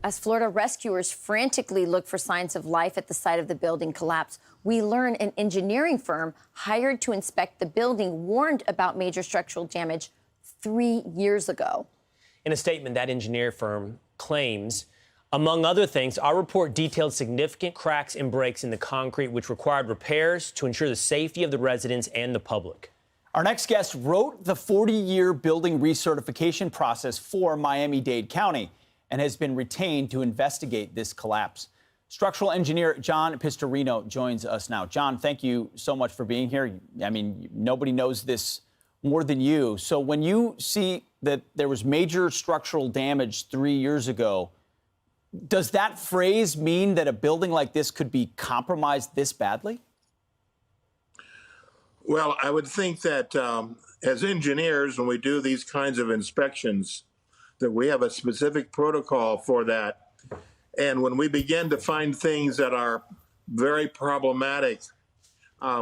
As Florida rescuers frantically look for signs of life at the site of the building collapse, we learn an engineering firm hired to inspect the building warned about major structural damage 3 years ago. In a statement, that engineer firm claims, among other things, our report detailed significant cracks and breaks in the concrete, which required repairs to ensure the safety of the residents and the public. Our next guest wrote the 40-year building recertification process for Miami-Dade County and has been retained to investigate this collapse. Structural engineer John Pistorino joins us now. John, thank you so much for being here. I mean, nobody knows this more than you. So when you see that there was major structural damage 3 years ago, does that phrase mean that a building like this could be compromised this badly? Well, I would think that as engineers, when we do these kinds of inspections, that we have a specific protocol for that. And when we begin to find things that are very problematic,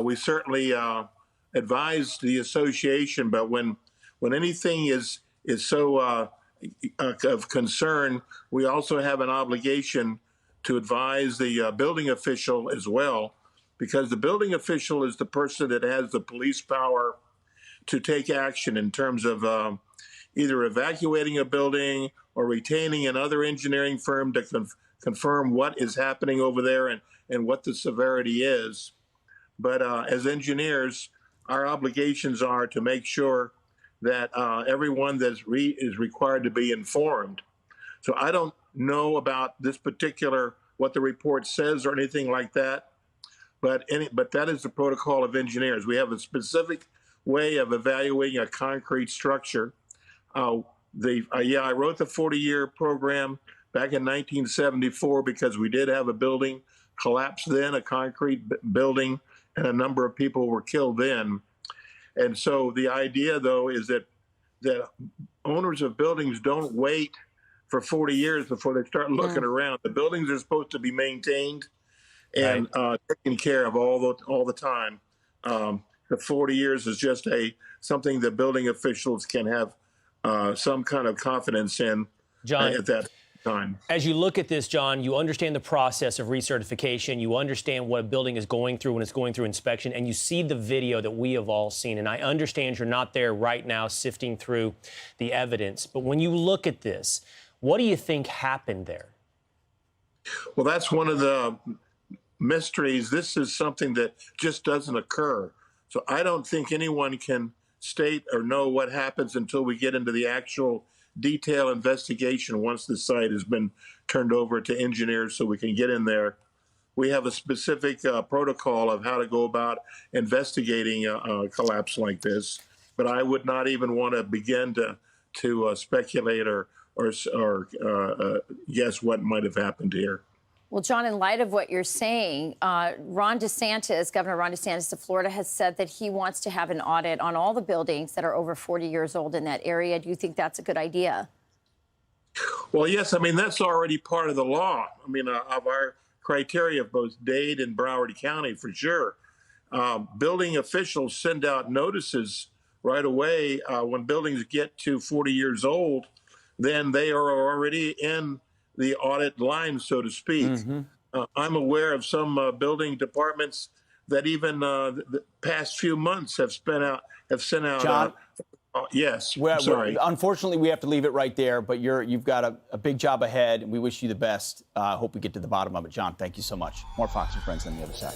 we certainly advise the association. But when anything is so of concern, we also have an obligation to advise the building official as well, because the building official is the person that has the police power to take action in terms of either evacuating a building or retaining another engineering firm to confirm what is happening over there and what the severity is. But as engineers, our obligations are to make sure that everyone that is required to be informed. So I don't know about this particular, what the report says or anything like that, but that is the protocol of engineers. We have a specific way of evaluating a concrete structure. I wrote the 40-year program back in 1974 because we did have a building collapse then, a concrete building, and a number of people were killed then. And so the idea, though, is that owners of buildings don't wait for 40 years before they start looking around. The buildings are supposed to be maintained and taken care of all the time. The 40 years is just something that building officials can have some kind of confidence in, John, at that time. As you look at this, John, you understand the process of recertification. You understand what a building is going through when it's going through inspection, and you see the video that we have all seen. And I understand you're not there right now sifting through the evidence. But when you look at this, what do you think happened there? Well, that's one of the mysteries. This is something that just doesn't occur. So I don't think anyone can state or know what happens until we get into the actual detailed investigation once the site has been turned over to engineers so we can get in there. We have a specific protocol of how to go about investigating a collapse like this, but I would not even want to begin to speculate or guess what might have happened here. Well, John, in light of what you're saying, Governor Ron DeSantis of Florida has said that he wants to have an audit on all the buildings that are over 40 years old in that area. Do you think that's a good idea? Well, yes. I mean, that's already part of the law. I mean, of our criteria of both Dade and Broward County, for sure. Building officials send out notices right away when buildings get to 40 years old. Then they are already in the audit line, so to speak. I'm aware of some building departments that even the past few months have sent out. John? Yes. Sorry. Unfortunately, we have to leave it right there, but you've got a big job ahead, and we wish you the best. Hope we get to the bottom of it. John, thank you so much. More Fox and Friends on the other side.